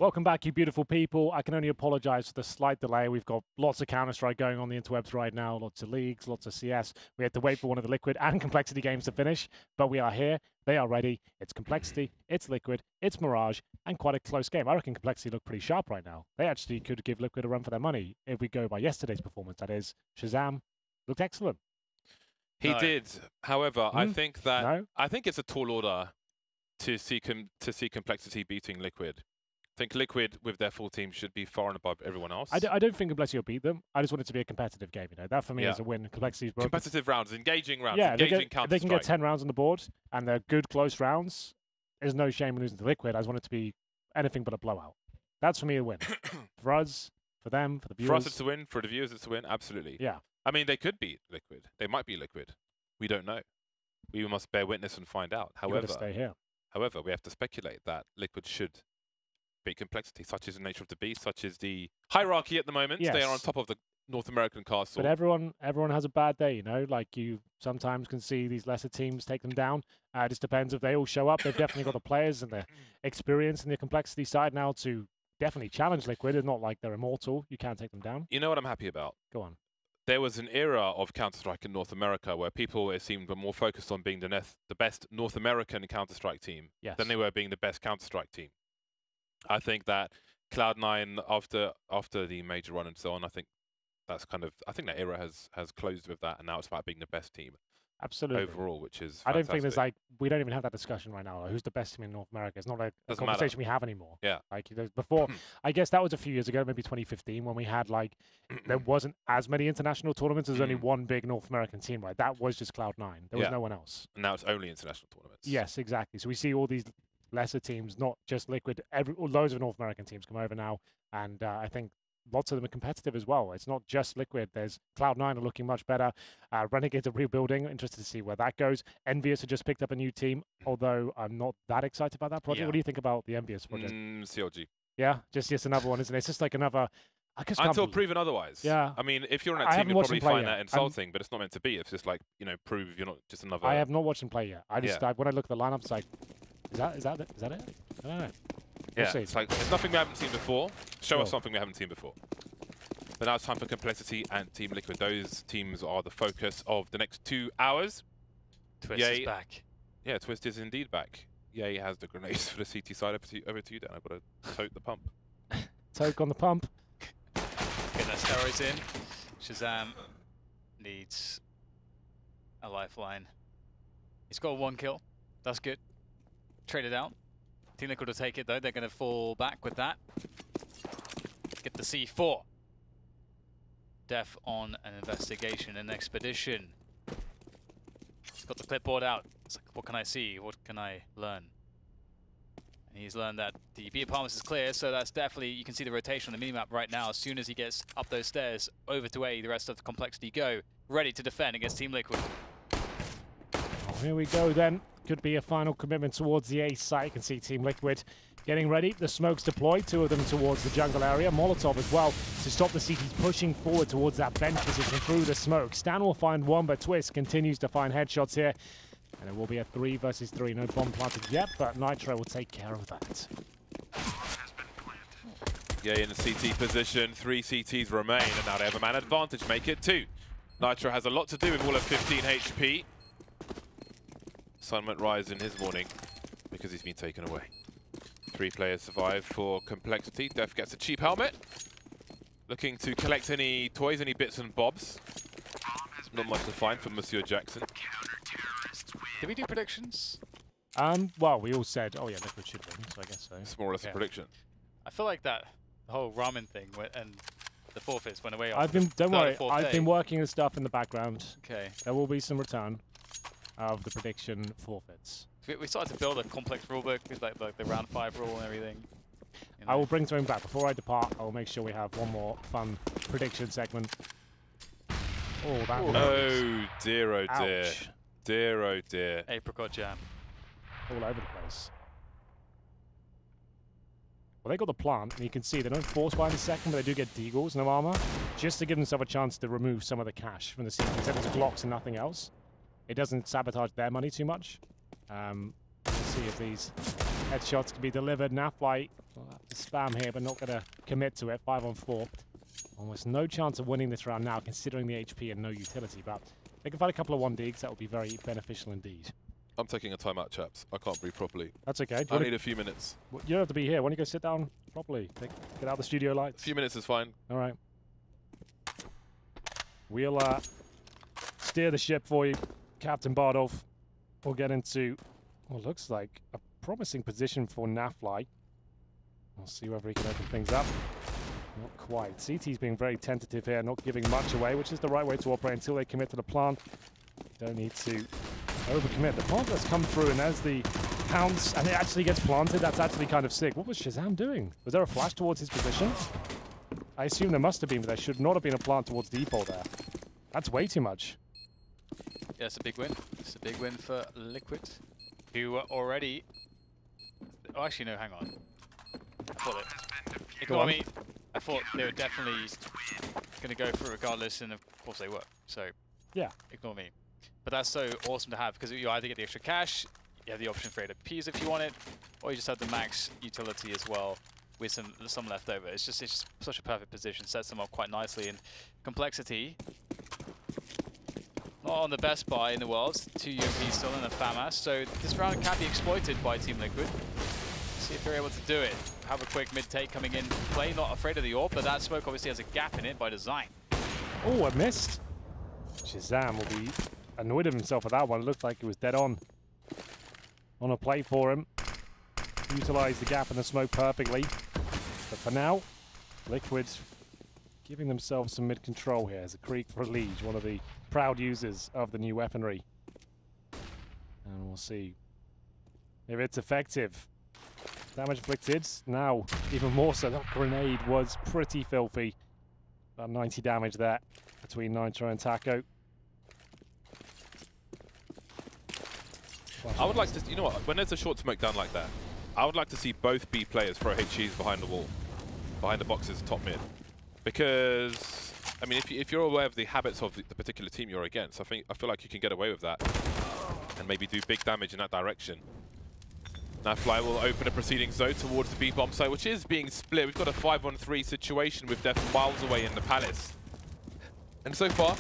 Welcome back, you beautiful people. I can only apologize for the slight delay. We've got lots of Counter-Strike going on the interwebs right now, lots of leagues, lots of CS. We had to wait for one of the Liquid and Complexity games to finish, but we are here. They are ready. It's Complexity, it's Liquid, it's Mirage, and quite a close game. I reckon Complexity look pretty sharp right now. They actually could give Liquid a run for their money if we go by yesterday's performance. That is, Shazam looked excellent. He did. However, I think it's a tall order to see Complexity beating Liquid. I think Liquid with their full team should be far and above everyone else. I don't think Complexity will beat them. I just want it to be a competitive game. You know, that for me is a win. Complexity's competitive rounds, engaging rounds, yeah, engaging If they can get 10 rounds on the board and they're good close rounds, there's no shame in losing to Liquid. I just want it to be anything but a blowout. That's for me a win. For us, for them, for the viewers. For us, it's a win. For the viewers, it's a win. Absolutely. Yeah. I mean, they could beat Liquid. They might be Liquid. We don't know. We must bear witness and find out. However, stay here. However, we have to speculate that Liquid should beat Complexity. Such is the nature of the beast. Such is the hierarchy at the moment. Yes. They are on top of the North American castle. But everyone has a bad day, you know. Like, you sometimes can see these lesser teams take them down. It just depends if they all show up. They've definitely got the players and the experience and the Complexity side now to definitely challenge Liquid. It's not like they're immortal. You can't take them down. You know what I'm happy about? Go on. There was an era of Counter-Strike in North America where people, it seemed, were more focused on being the best North American Counter-Strike team than they were being the best Counter-Strike team. I think that Cloud9, after the major run and so on, I think that era has closed with that, and now it's about being the best team. Absolutely. Overall, which is fantastic. I don't think there's we don't even have that discussion right now. Like, who's the best team in North America? It's not a conversation we have anymore. Yeah. Like, before, I guess that was a few years ago, maybe 2015, when we had there wasn't as many international tournaments. There's only one big North American team, right? That was just Cloud9. There was no one else. And now it's only international tournaments. Yes, exactly. So we see all these lesser teams, not just Liquid. Loads of North American teams come over now, and I think lots of them are competitive as well. It's not just Liquid. There's Cloud9 are looking much better. Renegades are rebuilding. Interested to see where that goes. Envious have just picked up a new team, although I'm not that excited about that project. Yeah. What do you think about the Envious project? CLG. Yeah, just another one, isn't it? It's just like another... Until proven otherwise. Yeah. I mean, if you're on a team, you'll probably find that insulting, but it's not meant to be. It's just like, prove you're not just another... I have not watched him play yet. When I look at the lineup, it's like, is that it? I don't know. Yeah, it's like, there's nothing we haven't seen before. Show us something we haven't seen before. But now it's time for Complexity and Team Liquid. Those teams are the focus of the next 2 hours. Twist is back. Yeah, Twist is indeed back. Yay has the grenades for the CT side. Over to you, Dan. I've got to tote the pump. Toke on the pump. Get that steroids in. Shazam needs a lifeline. He's got 1 kill. That's good. Trade it out. Team Liquid will take it, though. They're going to fall back with that. Get the C4. Def on an investigation, an expedition. He's got the clipboard out. It's like, what can I see? What can I learn? And he's learned that the B apartments is clear, so that's definitely, you can see the rotation on the minimap right now. As soon as he gets up those stairs, over to A, the rest of the Complexity go, ready to defend against Team Liquid. Oh, here we go then. Could be a final commitment towards the A site. You can see Team Liquid getting ready. The smokes deployed, 2 of them towards the jungle area. Molotov as well to stop the CTs pushing forward towards that bench position through the smoke. Stan will find one, but Twist continues to find headshots here. And it will be a 3 versus 3. No bomb planted yet, but Nitro will take care of that. Yeah, in the CT position, 3 CTs remain, and now they have a man advantage, make it 2. Nitro has a lot to do with all of 15 HP. Sun went rise in his warning because he's been taken away. 3 players survive for Complexity. Def gets a cheap helmet. Looking to collect any toys, any bits and bobs. Not much to find from Monsieur Jackson. Did we do predictions? Well, we all said, oh yeah, Liquid should win, so I guess so. It's more or less a prediction. I feel like the whole ramen thing and the forfeits went away. Don't worry, I've been working the stuff in the background. Okay. There will be some return of the prediction forfeits. We started to build a complex rulebook with like the round 5 rule and everything. You know. I will bring something back. Before I depart, I will make sure we have one more fun prediction segment. Oh, that oh dear, oh dear. Ouch. Dear, oh dear. Apricot jam. All over the place. Well, they got the plant, and you can see they don't force buy in a second, but they do get deagles, no armor, just to give themselves a chance to remove some of the cash from the scene. Instead of Glocks and nothing else, it doesn't sabotage their money too much. Let's see see if these headshots can be delivered. Naflight will have to spam here, but not going to commit to it. 5 on 4. Almost no chance of winning this round now, considering the HP and no utility. But they can find a couple of 1-digs. That would be very beneficial indeed. I'm taking a timeout, chaps. I can't breathe properly. That's okay. I need a few minutes. You don't have to be here. Why don't you go sit down properly? Get out the studio lights. A few minutes is fine. All right. We'll steer the ship for you, Captain Bardolph. We'll get into what looks like a promising position for Nafly. We'll see whether he can open things up. Not quite. CT's being very tentative here, not giving much away, which is the right way to operate until they commit to the plant. Don't need to overcommit. The plant does come through, and as the pounce, and it actually gets planted, that's actually kind of sick. What was Shazam doing? Was there a flash towards his position? I assume there must have been, but there should not have been a plant towards default there. That's way too much. Yeah, it's a big win. It's a big win for Liquid, who were already... Oh, actually, no, hang on. I thought it... Ignore me. I thought they were definitely going to go for it regardless, and of course they were. So, yeah, ignore me. But that's so awesome to have, because you either get the extra cash, you have the option for AWPs if you want it, or you just have the max utility as well with some left over. It's just such a perfect position, sets them up quite nicely. And Complexity, not on the best buy in the world, 2 UMPs still and a FAMAS, so this round can be exploited by Team Liquid. See if they're able to do it. Have a quick mid-take coming in play, not afraid of the AWP, but that smoke obviously has a gap in it by design. Oh, I missed. Shazam will be annoyed of himself with that one. It looked like it was dead on a play for him. Utilized the gap in the smoke perfectly. But for now, Liquid giving themselves some mid-control here as a Creek for Liege, one of the proud users of the new weaponry. And we'll see if it's effective. Damage inflicted. Now, even more so, that grenade was pretty filthy. About 90 damage there between Nitro and Taco. I would like to, you know what, when there's a short smoke down like that, I would like to see both B players throw HEs behind the wall, behind the boxes, top mid. Because, I mean, if you're aware of the habits of the particular team you're against, I feel like you can get away with that and maybe do big damage in that direction. Now Fly will open a proceeding zone towards the B-bomb site, which is being split. We've got a 5-on-3 situation with Def miles away in the Palace. And so far,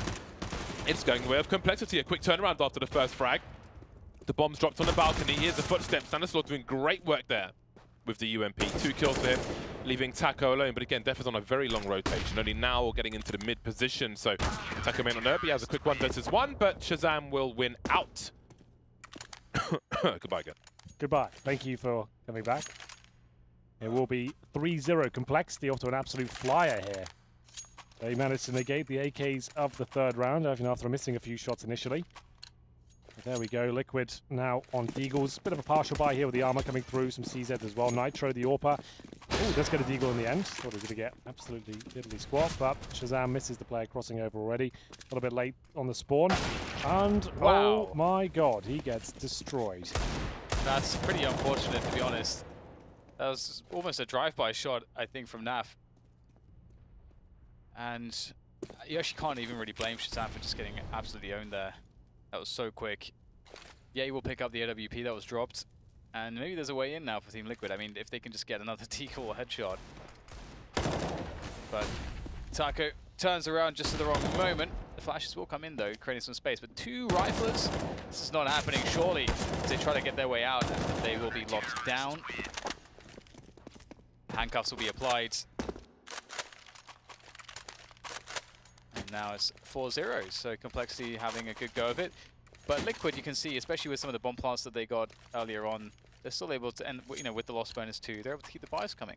it's going the way of Complexity. A quick turnaround after the first frag. The bomb's dropped on the balcony. Here's the footsteps. Stanislaw doing great work there with the UMP. 2 kills for him, leaving Taco alone. But again, Def is on a very long rotation, only now getting into the mid position. So Taco may not know, but he has a quick 1 versus 1, but Shazam will win out. Goodbye again. Goodbye. Thank you for coming back. It will be 3-0 Complexity off to an absolute flyer here. They managed to negate the AKs of the 3rd round, even after missing a few shots initially. But there we go. Liquid now on Deagles. Bit of a partial buy here with the armor coming through. Some CZ as well. Nitro, the AWPer. Oh, does get a Deagle in the end. Thought he was going to get absolutely diddly squat, but Shazam misses the player crossing over already. A little bit late on the spawn. And, wow. Oh my god, he gets destroyed. That's pretty unfortunate, to be honest. That was almost a drive-by shot, I think, from Naf. And you actually can't even really blame Shazam for just getting absolutely owned there. That was so quick. Yeah, he will pick up the AWP that was dropped. And maybe there's a way in now for Team Liquid. I mean, if they can just get another deagle or headshot. But Taco turns around just at the wrong moment. The flashes will come in, though, creating some space. But 2 riflers? This is not happening, surely. As they try to get their way out, they will be locked down. Handcuffs will be applied. And now it's 4-0, so Complexity having a good go of it. But Liquid, you can see, especially with some of the bomb plants that they got earlier on, they're still able to, and you know, with the loss bonus too, they're able to keep the buys coming.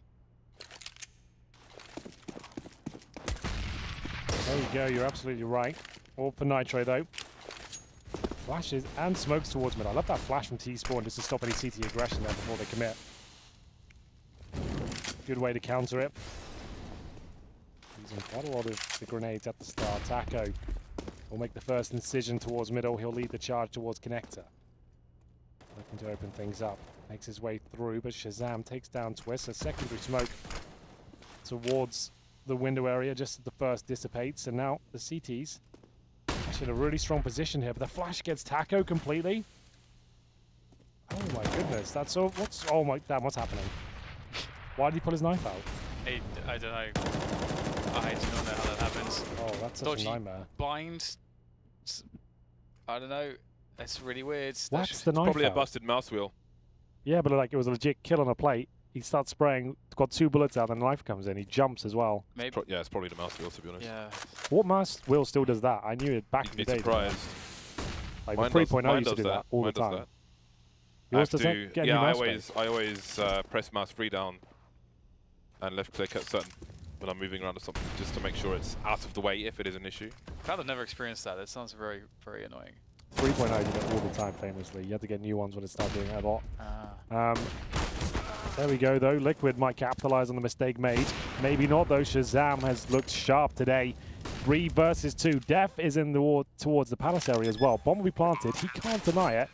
There you go, you're absolutely right. All for Nitro though. Flashes and smokes towards mid. I love that flash from T-Spawn just to stop any CT aggression there before they commit. Good way to counter it. Using quite a lot of the grenades at the start. Taco will make the first incision towards middle. He'll lead the charge towards Connector. Looking to open things up. Makes his way through, but Shazam takes down Twist. A secondary smoke towards the window area just as the first dissipates. And now the CTs actually in a really strong position here, but the flash gets Taco completely. Oh my goodness. goodness, that's so. What's? Oh my damn! What's happening? Why did he pull his knife out? I don't know. I do not know how that happens. Oh, that's such Dodgy a nightmare. bind. I don't know. That's really weird. Whacks the knife Probably out. a busted mouse wheel. Yeah, but like it was a legit kill on a plate. He starts spraying, got 2 bullets out, and the knife comes in. He jumps as well. Maybe. Yeah, it's probably the mouse wheel, to be honest. Yeah. What mouse wheel still does that? I knew it back in the You'd be day. surprised. Like Mine the does- 3.0 mine used to does do that all Mine the does time. that. Yours does I have that? to, Get a new yeah, mouse I always press mouse 3 down and left click at certain when I'm moving around or something, just to make sure it's out of the way if it is an issue. Kind of never experienced that. It sounds very, very annoying. 3.0 did it all the time, famously. You had to get new ones when it started doing it a lot. There we go, though. Liquid might capitalize on the mistake made. Maybe not, though. Shazam has looked sharp today. 3 versus 2. Def is in the towards the palace area as well. Bomb will be planted. He can't deny it,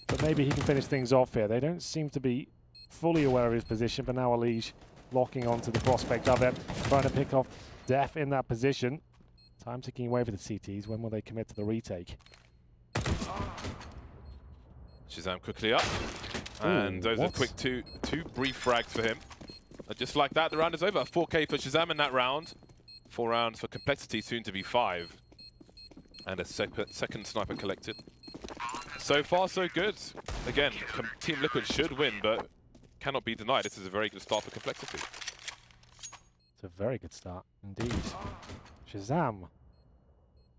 but maybe he can finish things off here. They don't seem to be fully aware of his position, but now Alige locking onto the prospect of it, trying to pick off Def in that position. Time ticking away for the CTs. When will they commit to the retake? Shazam quickly up. And those are quick two brief frags for him. And just like that, the round is over. 4K for Shazam in that round. 4 rounds for Complexity, soon to be 5. And a second sniper collected. So far, so good. Again, Team Liquid should win, but cannot be denied. This is a very good start for Complexity. It's a very good start, indeed. Shazam.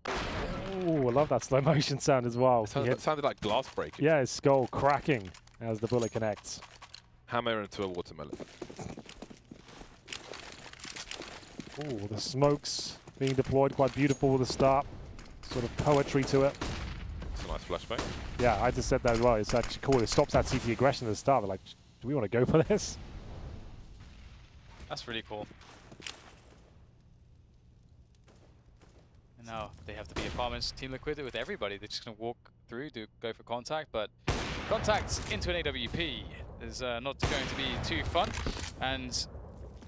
Oh, I love that slow motion sound as well. It sounded like glass breaking. Yeah, his skull cracking as the bullet connects. Hammer into a watermelon. Oh, the smokes being deployed, quite beautiful with the start. Sort of poetry to it. It's a nice flashbang. Yeah, I just said that as well. It's actually cool. It stops that CT aggression at the start. They're like, do we want to go for this? That's really cool. And now they have to be apartments. Team Liquid with everybody. They're just going to walk through, go for contact, but contact into an AWP is not going to be too fun. And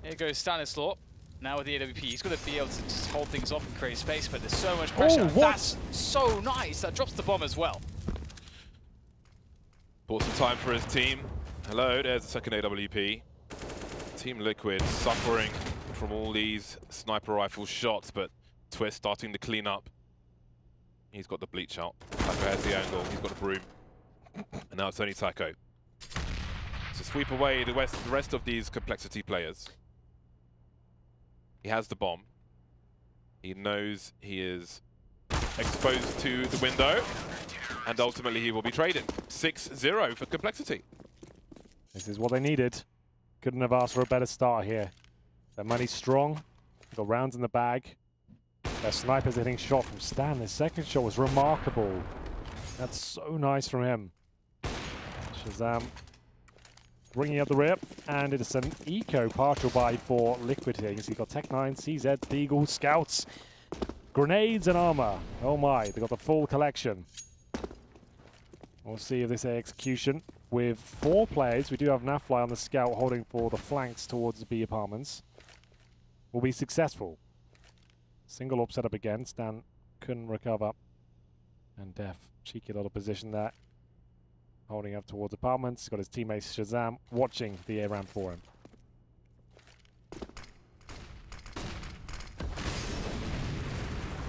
here goes Stanislaw. Now with the AWP, he's going to be able to just hold things off and create space, but there's so much pressure. Oh, what? That's so nice. That drops the bomb as well. Bought some time for his team. Hello, there's the second AWP. Team Liquid suffering from all these sniper rifle shots, but Twist starting to clean up. He's got the bleach out. Taco has the angle. He's got a broom. And now it's only Taco to sweep away the rest of these Complexity players. He has the bomb. He knows he is exposed to the window. And ultimately he will be traded. 6-0 for Complexity. This is what they needed. Couldn't have asked for a better start here. Their money's strong. They've got rounds in the bag. Their snipers hitting shot from Stan. Their second shot was remarkable. That's so nice from him. Shazam bringing up the rear, and it's an eco partial buy for Liquid here. You can see you've got Tech 9, CZ, Deagle, Scouts, grenades and armor. Oh my, they've got the full collection. We'll see if this execution with 4 players. We do have Nafly on the Scout holding for the flanks towards the B apartments. Will be successful. Single up setup again. Stan couldn't recover. And Def, cheeky little position there. Holding up towards apartments. He's got his teammate Shazam watching the air ramp for him.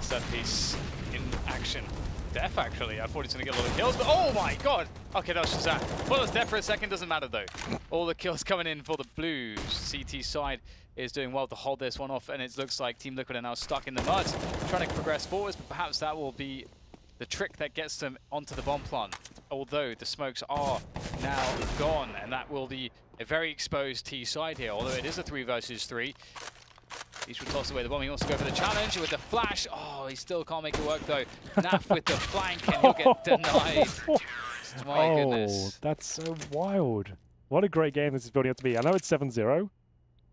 Set piece in action. Def actually, I thought he was going to get a lot of kills, but oh my god! Okay, that was Shazam. Well, it's Def for a second, doesn't matter though. All the kills coming in for the Blues. CT side is doing well to hold this one off, and it looks like Team Liquid are now stuck in the mud, trying to progress forwards, but perhaps that will be the trick that gets them onto the bomb plant. Although the smokes are now gone, and that will be a very exposed T side here, although it is a 3 versus 3. He should toss away the bomb. He wants to go for the challenge with the flash. Oh, he still can't make it work though. Naf with the flank, and he'll get denied. My goodness. That's so wild. What a great game this is building up to be. I know it's 7-0,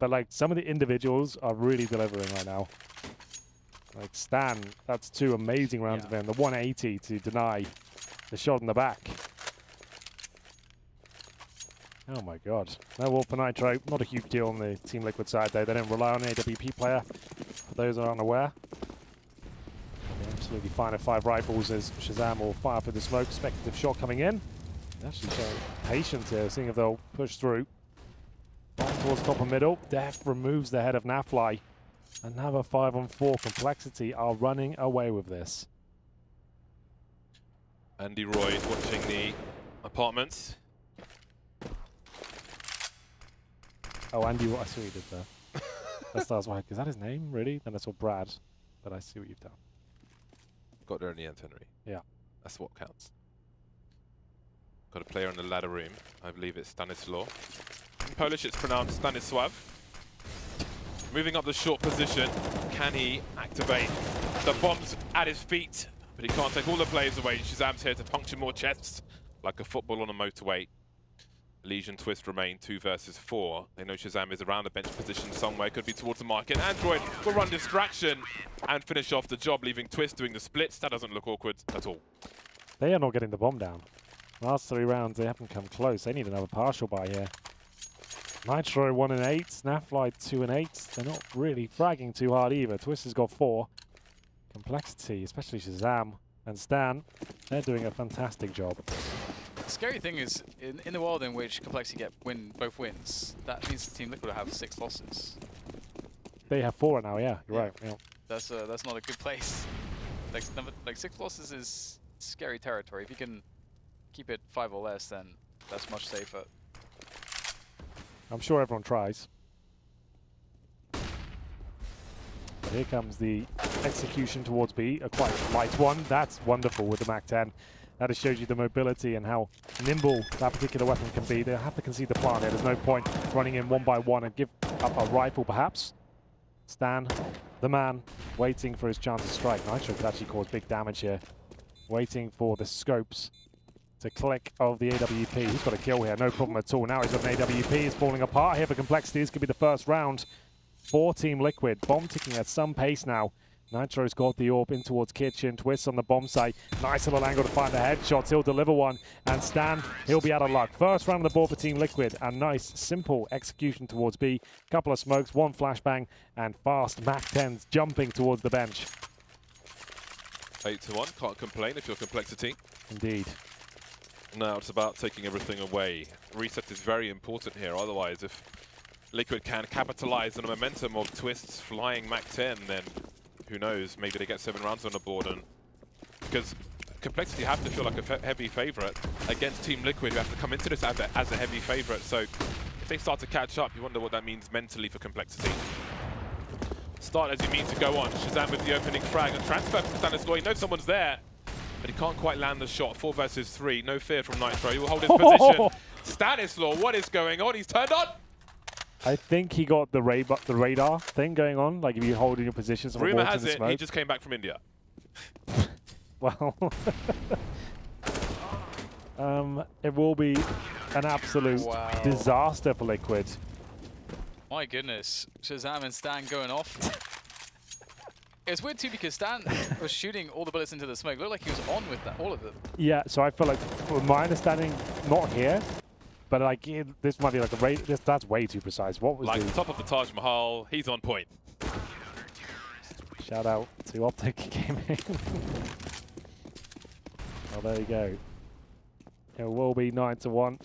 but like some of the individuals are really delivering right now. Like Stan, that's 2 amazing rounds of him. The 180 to deny the shot in the back. Oh my god. No wall for Nitro. Not a huge deal on the Team Liquid side though. They don't rely on an AWP player. For those that aren't aware. They're absolutely fine at 5 rifles as Shazam will fire for the smoke. Speculative shot coming in. Actually showing patience here, seeing if they'll push through. Bomb towards top and middle. Def removes the head of Nafly. Another 5-on-4. Complexity are running away with this. Andy Roy watching the apartments. Oh, Andy, I see what you did there. That starts like, is that his name, really? Then I saw Brad, but I see what you've done. Got there in the end, Henry. Yeah. That's what counts. Got a player in the ladder room. I believe it's Stanislaw. In Polish, it's pronounced Stanisław. Moving up the short position. Can he activate the bombs at his feet? But he can't take all the players away. Shazam's here to puncture more chests like a football on a motorway. Legion Twist remain 2 versus 4. They know Shazam is around a bench position somewhere, could be towards the market. Android will run distraction and finish off the job, leaving Twist doing the splits. That doesn't look awkward at all. They are not getting the bomb down. Last 3 rounds, they haven't come close. They need another partial buy here. Nitro 1 and 8, Snapfly 2 and 8. They're not really fragging too hard either. Twist has got 4. Complexity, especially Shazam and Stan, they're doing a fantastic job. The scary thing is, in the world in which Complexity get both wins, that means Team Liquid will have 6 losses. They have 4 now, yeah, you're right. Yeah. That's not a good place. Like 6 losses is scary territory. If you can keep it 5 or less, then that's much safer. I'm sure everyone tries. But here comes the execution towards B, a quite light one. That's wonderful with the MAC-10. That just shows you the mobility and how nimble that particular weapon can be. They have to concede the plant here. There's no point running in 1 by 1 and give up a rifle, perhaps. Stan, the man, waiting for his chance to strike. Nitro could actually cause big damage here. Waiting for the scopes to click of the AWP. He's got a kill here, no problem at all. Now he's got an AWP. He's falling apart here for Complexity. This could be the first round for Team Liquid. Bomb ticking at some pace now. Nitro's got the AWP in towards Kitchen. Twist on the bomb site. Nice little angle to find the headshots. He'll deliver one. And Stan, he'll be out of luck. First round of the board for Team Liquid. And nice, simple execution towards B. Couple of smokes, 1 flashbang, and fast MAC-10s jumping towards the bench. 8-1, can't complain if you're Complexity. Indeed. Now it's about taking everything away. Reset is very important here, otherwise if Liquid can capitalize on the momentum of Twist's flying MAC-10, then who knows, maybe they get 7 rounds on the board. And because Complexity have to feel like a heavy favorite against Team Liquid, who have to come into this as a heavy favorite. So if they start to catch up, you wonder what that means mentally for Complexity. Start as you mean to go on. Shazam with the opening frag and transfer from Stanislaw. He knows someone's there, but he can't quite land the shot. 4 versus 3, no fear from Nitro. He will hold his position. Stanislaw, what is going on? He's turned on. I think he got the radar thing going on, like if you hold in your position. Rumor has it, he just came back from India. Well, it will be an absolute disaster for Liquid. My goodness, Shazam and Stan going off. It's weird too because Stan was shooting all the bullets into the smoke. It looked like he was on with that, all of them. Yeah, so I feel like, from my understanding, not here. But like, this might be like a that's way too precise. What was like the top of the Taj Mahal? He's on point. Shout out to Optic Gaming. Oh, there you go. It will be 9-1.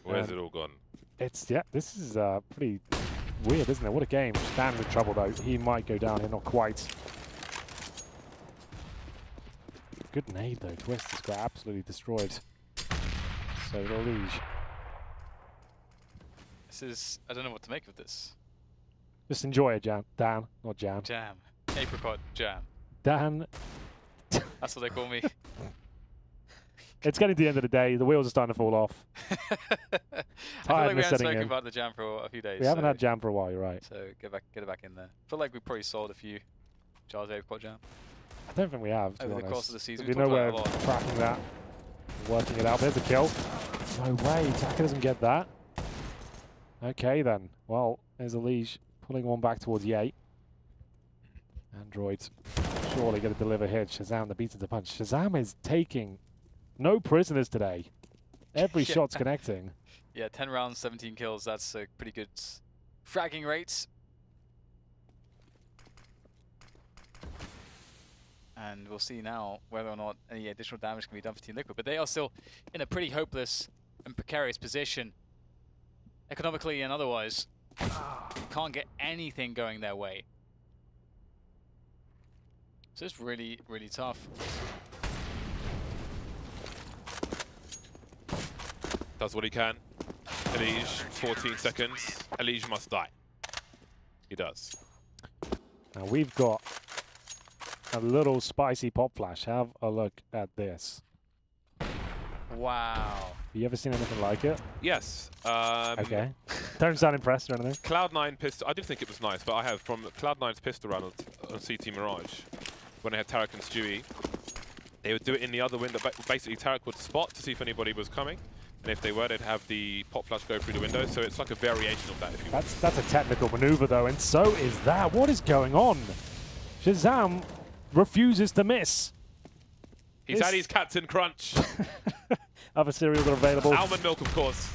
Where's it all gone? This is pretty weird, isn't it? What a game. Stan's in trouble though. He might go down here, not quite. Good nade though. Twist has got absolutely destroyed. So the Liege. This is, I don't know what to make of this. Just enjoy it, Dan, not Jam. Jam. Apricot jam. Dan. That's what they call me. It's getting to the end of the day. The wheels are starting to fall off. I feel like we haven't spoken about the jam for a few days. We haven't had jam for a while, you're right. So get it back in there. I feel like we probably sold a few jars of Apricot jam. I don't think we have, to over be the honest. course of the season. There's no way of tracking that, working it out. There's a kill. No way, Taka doesn't get that. Okay then. Well, there's a Liege pulling one back towards Ye. Android surely going to deliver here. Shazam, the beat of the punch. Shazam is taking no prisoners today. Every shot's connecting. Yeah, 10 rounds, 17 kills. That's a pretty good fragging rate. And we'll see now whether or not any additional damage can be done for Team Liquid. But they are still in a pretty hopeless and precarious position, economically and otherwise. Can't get anything going their way. So it's really, really tough. Does what he can. Elige, 14 seconds. Elige must die. He does. Now we've got a little spicy pop flash. Have a look at this. Wow. Have you ever seen anything like it? Yes. Okay. Don't sound impressed or anything. Cloud9 pistol. I did think it was nice, but I have from Cloud9's pistol round on CT Mirage, when they had Tarek and Stewie, they would do it in the other window. Basically, Tarek would spot to see if anybody was coming, and if they were, they'd have the pop flash go through the window. So it's like a variation of that, if you want. That's a technical maneuver, though, and so is that. What is going on? Shazam refuses to miss. He's had his Captain Crunch. Other cereals are available. Almond milk, of course.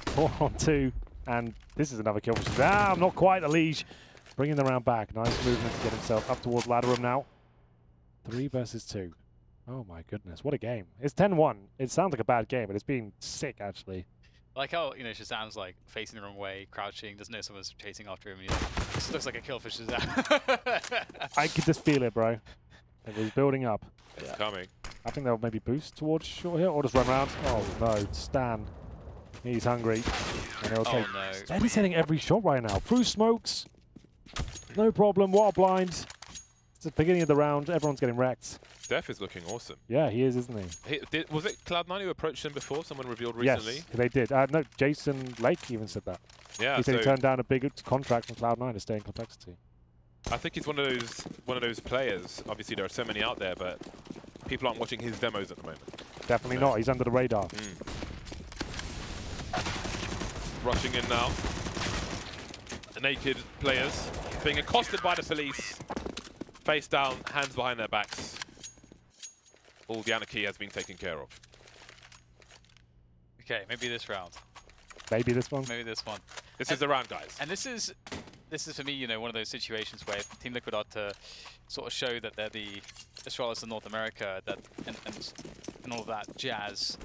4-on-2, and this is another kill for Shazam. Not quite. Elige bringing the round back. Nice movement to get himself up towards ladder room now. 3 versus 2. Oh my goodness, what a game. It's 10-1. It sounds like a bad game, but it's been sick, actually. Like how, you know, Shazam's like facing the wrong way, crouching, doesn't know someone's chasing after him. And this looks like a kill for Shazam. I could just feel it, bro. It was building up. It's coming. I think they'll maybe boost towards short here, or just run around. Oh no, Stan. He's hungry. And he'll take. No. He's hitting every shot right now. Through smokes. No problem. What a blind. It's the beginning of the round. Everyone's getting wrecked. Def is looking awesome. Yeah, he is, isn't he? Was it Cloud9 who approached him before? Someone revealed recently? Yes, they did. No, Jason Lake even said that. Yeah, he said he turned down a big contract from Cloud9 to stay in Complexity. I think he's one of those players. Obviously, there are so many out there, but people aren't watching his demos at the moment. Definitely not. He's under the radar. Rushing in now. The naked players being accosted by the police. Face down, hands behind their backs. All the anarchy has been taken care of. Okay, maybe this round. Maybe this one? Maybe this one. This is the round, guys. And this is for me, you know, one of those situations where Team Liquid are to sort of show that they're the Astralis of North America, that and all of that jazz.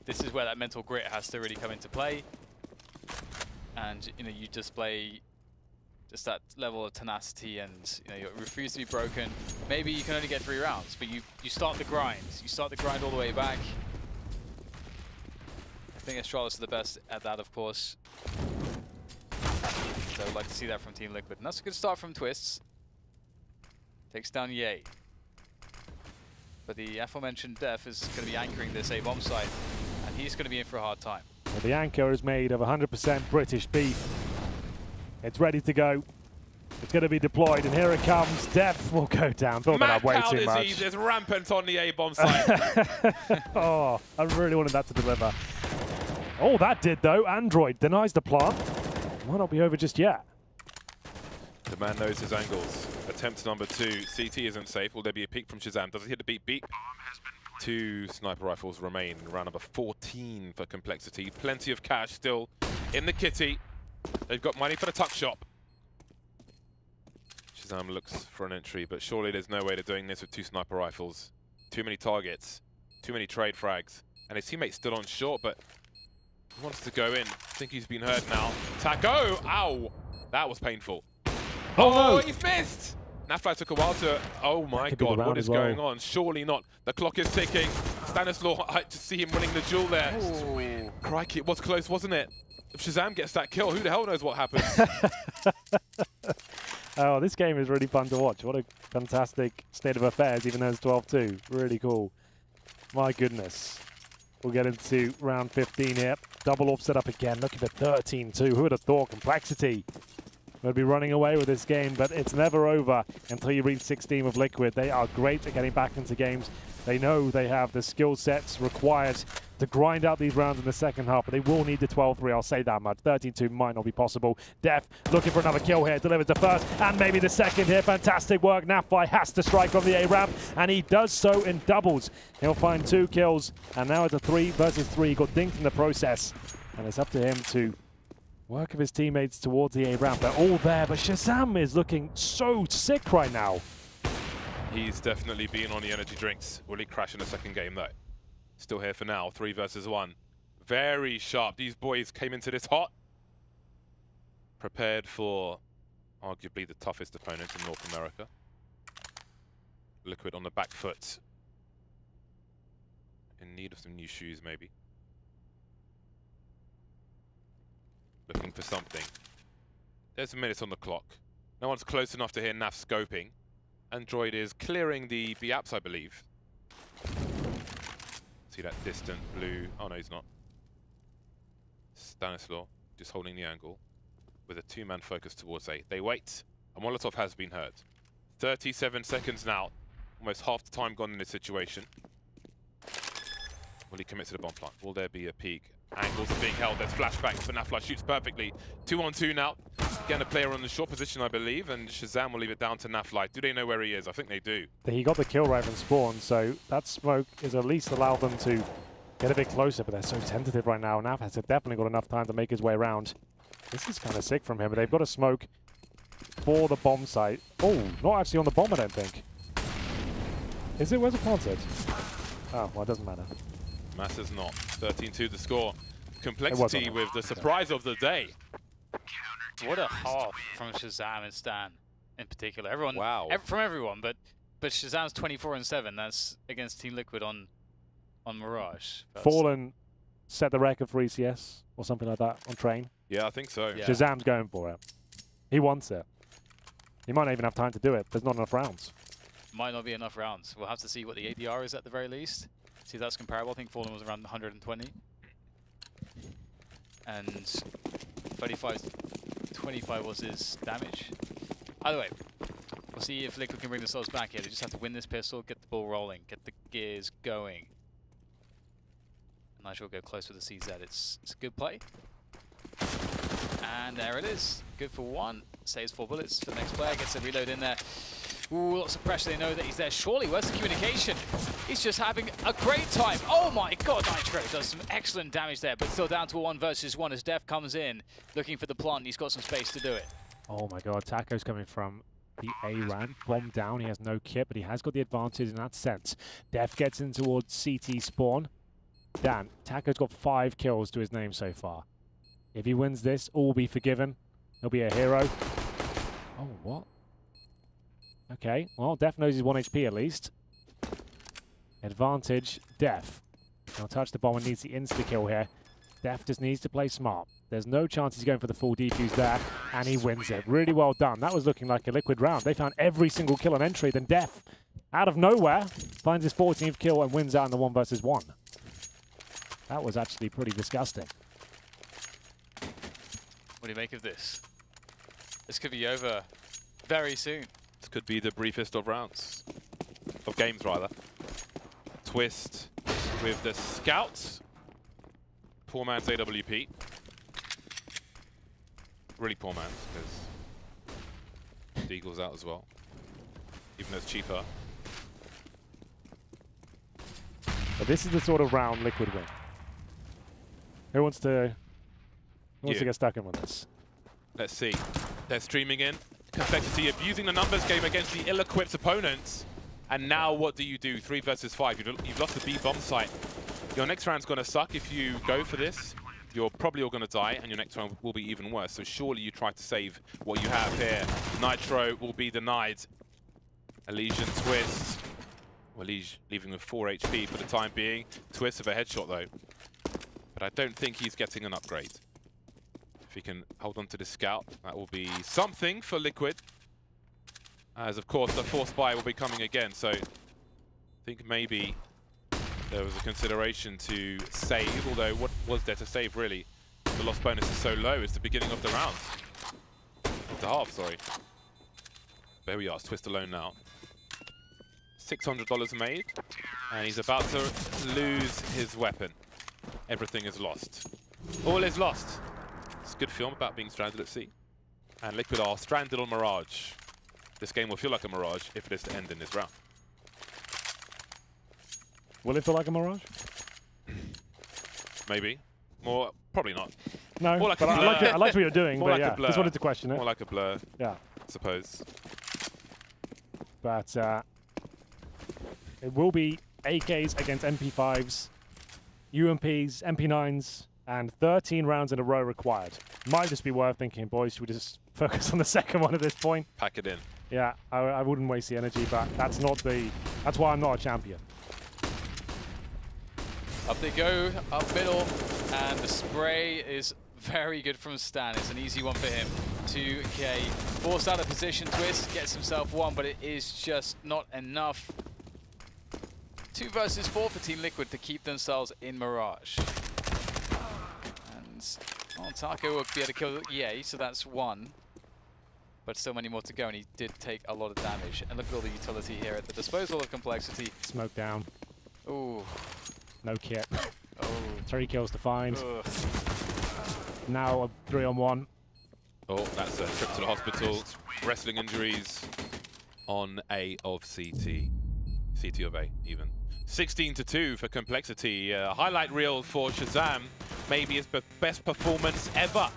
This is where that mental grit has to really come into play. And, you know, you display just that level of tenacity and, you know, you refuse to be broken. Maybe you can only get 3 rounds, but you start the grind. You start the grind all the way back. I think Astralis are the best at that, of course. So I'd like to see that from Team Liquid. And that's a good start from Twists. Takes down Ye. But the aforementioned Def is going to be anchoring this A-bomb site, and he's going to be in for a hard time. Well, the anchor is made of 100% British beef. It's ready to go. It's going to be deployed, and here it comes. Def will go down. Thought that up way too much. Disease is rampant on the A-bomb site. Oh, I really wanted that to deliver. Oh, that did, though. Android denies the plant. Might not be over just yet. The man knows his angles. Attempt number 2. CT isn't safe. Will there be a peek from Shazam? Does it hit the beat? Beat. 2 sniper rifles remain. Round number 14 for Complexity. Plenty of cash still in the kitty. They've got money for the tuck shop. Shazam looks for an entry, but surely there's no way they're doing this with 2 sniper rifles. Too many targets. Too many trade frags. And his teammate's still on short, but he wants to go in. I think he's been hurt now. Taco! Ow! That was painful. Oh, no. He's missed! Nafly took a while to... Oh my god, what is going on? Surely not. The clock is ticking. Stanislaw, I just see him winning the duel there. Ooh. Crikey, it was close, wasn't it? If Shazam gets that kill, who the hell knows what happens? Oh, this game is really fun to watch. What a fantastic state of affairs, even though it's 12-2. Really cool. My goodness. We'll get into round 15 here. Double off set up again. Looking for 13-2. Who would have thought? Complexity will be running away with this game, but it's never over until you reach 16 with Liquid. They are great at getting back into games. They know they have the skill sets required to grind out these rounds in the second half, but they will need the 12-3, I'll say that much. 13-2 might not be possible. Def looking for another kill here, delivers the first and maybe the second here. Fantastic work. Nafly has to strike from the A ramp, and he does so in doubles. He'll find 2 kills, and now it's a 3 versus 3. He got dinked in the process, and it's up to him to Work of his teammates towards the A ramp. They're all there, but Shazam is looking so sick right now. He's definitely been on the energy drinks. Will he crash in the second game, though? Still here for now, 3 versus 1. Very sharp. These boys came into this hot. Prepared for arguably the toughest opponent in North America. Liquid on the back foot. In need of some new shoes, maybe. Looking for something. There's a minute on the clock. No one's close enough to hear Naf scoping. Android is clearing the B-apps, I believe. See that distant blue. Oh no, he's not. Stanislaw just holding the angle with a 2-man focus towards A. They wait. A Molotov has been heard. 37 seconds now. Almost half the time gone in this situation. Will he commit to the bomb plant? Will there be a peek? Angles are being held. There's flashbacks, but Nafla shoots perfectly. 2-on-2 now. Again, a player on the short position, I believe, and Shazam will leave it down to Nafla. Do they know where he is? I think they do. He got the kill right from spawn, so that smoke is at least allowed them to get a bit closer, but they're so tentative right now. Naf has definitely got enough time to make his way around. This is kind of sick from him, but they've got a smoke for the bomb site. Oh, not actually on the bomb, I don't think. Is it? Where's it planted? Oh, well, it doesn't matter. Matters not. 13-2 the score. Complexity with the surprise of the day. What a half from Shazam and Stan in particular. Everyone, wow. From everyone, but Shazam's 24-7. That's against Team Liquid on Mirage. Fallen set the record for ECS or something like that on train. Yeah, I think so. Yeah. Shazam's going for it. He wants it. He might not even have time to do it. There's not enough rounds. Might not be enough rounds. We'll have to see what the ADR is at the very least. See if that's comparable. I think Fallen was around 120. And 25 was his damage. Either way, we'll see if Liquid can bring themselves back here. They just have to win this pistol, get the ball rolling, get the gears going. Nigel will go close with the CZ. It's a good play. And there it is. Good for 1. Saves 4 bullets. The next player gets a reload in there. Ooh, lots of pressure. They know that he's there. Surely, where's the communication? He's just having a great time. Oh my god, Nitro does some excellent damage there, but still down to a 1 versus 1 as Def comes in, looking for the plant, and he's got some space to do it. Oh my god, Taco's coming from the A ramp. Bomb down, he has no kit, but he has got the advantage in that sense. Def gets in towards CT spawn. Dan, Taco's got 5 kills to his name so far. If he wins this, all will be forgiven. He'll be a hero. Oh, what? Okay, well, Def knows he's 1 HP at least. Advantage, Def. He'll touch the bomb and needs the insta-kill here. Def just needs to play smart. There's no chance he's going for the full defuse there, and he wins it. Really well done. That was looking like a Liquid round. They found every single kill on entry. Then Def, out of nowhere, finds his 14th kill and wins out in the 1 versus 1. That was actually pretty disgusting. What do you make of this? This could be over very soon. This could be the briefest of rounds. Of games, rather. Twist with the scouts. Poor man's AWP. Really poor man's, because Deagle's out as well. Even though it's cheaper. But this is the sort of round Liquid win. Who wants to get stuck in with this? Let's see. They're streaming in. Complexity abusing the numbers game against the ill-equipped opponents. And now what do you do? 3 versus 5. You've lost the B bomb site. Your next round's going to suck if you go for this. You're probably all going to die, and your next round will be even worse. So surely you try to save what you have here. Nitro will be denied. Elysian twist. Well, he's leaving with 4 HP for the time being. Twist of a headshot, though. But I don't think he's getting an upgrade. If he can hold on to the scout, that will be something for Liquid. As, of course, the force buy will be coming again. So I think maybe there was a consideration to save, although what was there to save, really? The loss bonus is so low. It's the beginning of the round. Of the half, sorry. There we are. It's Twist alone now. $600 made, and he's about to lose his weapon. Everything is lost. All is lost. It's a good film about being stranded at sea. And Liquid are stranded on Mirage. This game will feel like a Mirage if it is to end in this round. Will it feel like a Mirage? Maybe. More, probably not. No, More like but a I liked what you're doing, More but like a yeah, blur. just wanted to question it. More like a blur, Yeah. I suppose. But it will be AKs against MP5s, UMPs, MP9s, and 13 rounds in a row required. Might just be worth thinking, boys, should we just focus on the second one at this point? Pack it in. Yeah, I wouldn't waste the energy, but that's why I'm not a champion. Up they go, up middle, and the spray is very good from Stan. It's an easy one for him. 2K, forced out of position, Twist, gets himself one, but it is just not enough. 2 versus 4 for Team Liquid to keep themselves in Mirage. And Taco will be able to kill EA, so that's 1. But still many more to go, and he did take a lot of damage. And look at all the utility here at the disposal of Complexity. Smoke down. Ooh. No kit. Oh. 3 kills to find. Ugh. Now a 3-on-1. Oh, that's a trip to the hospital. Wrestling injuries on A of CT. CT of A, even. 16-2 for Complexity. Highlight reel for Shazam. Maybe his best performance ever.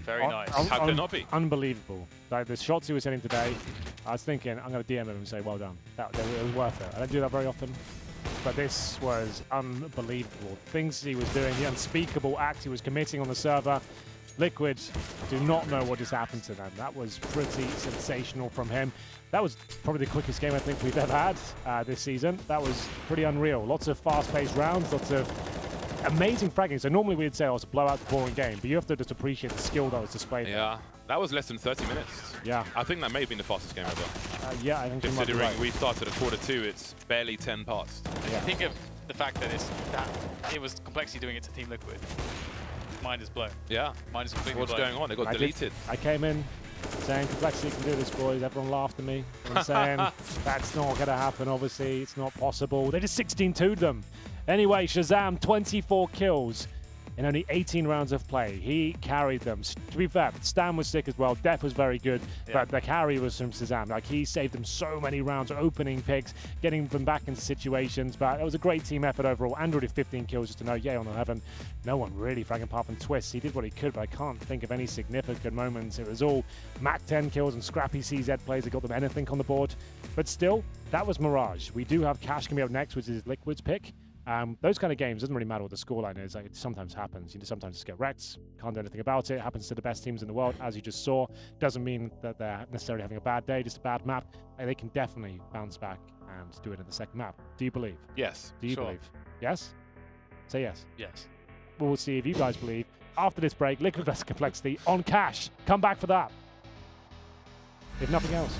Very nice. How could it not be? Unbelievable. Like the shots he was hitting today, I was thinking I'm going to DM him and say, well done. It was worth it. I don't do that very often. But this was unbelievable. Things he was doing, the unspeakable act he was committing on the server. Liquid do not know what just happened to them. That was pretty sensational from him. That was probably the quickest game I think we've ever had this season. That was pretty unreal. Lots of fast-paced rounds, lots of amazing fragging. So normally we'd say, oh, it's a blowout, boring game, but you have to just appreciate the skill that was displayed. Yeah, that was less than 30 minutes. Yeah. I think that may have been the fastest game ever. Yeah, I think you might be Considering right. we started at Q2, it's barely 10 past. Yeah. Think of the fact that it was Complexity doing it to Team Liquid. Mind is blown. Yeah. Mind is completely What's blown. going on? They got deleted. I came in saying, Complexity can do this, boys. Everyone laughed at me. I'm saying, that's not going to happen, obviously. It's not possible. They just 16-2'd them. Anyway, Shazam, 24 kills in only 18 rounds of play. He carried them. To be fair, Stan was sick as well. Def was very good, but the carry was from Shazam. Like, he saved them so many rounds, opening picks, getting them back into situations. But it was a great team effort overall. Andrew did 15 kills, just to know, yay on 11. No one really fragging apart from Twist. He did what he could, but I can't think of any significant moments. It was all Mac 10 kills and scrappy CZ plays that got them anything on the board. But still, that was Mirage. We do have Cash coming up next, which is Liquid's pick. Those kind of games, doesn't really matter what the scoreline is. Like, it sometimes happens. You sometimes just get wrecked. Can't do anything about it. It happens to the best teams in the world, as you just saw. Doesn't mean that they're necessarily having a bad day, just a bad map. They can definitely bounce back and do it in the second map. Do you believe? Yes. Do you believe? Yes? Say yes. Yes. We'll see if you guys believe. After this break, Liquid vs Complexity on Cash. Come back for that. If nothing else.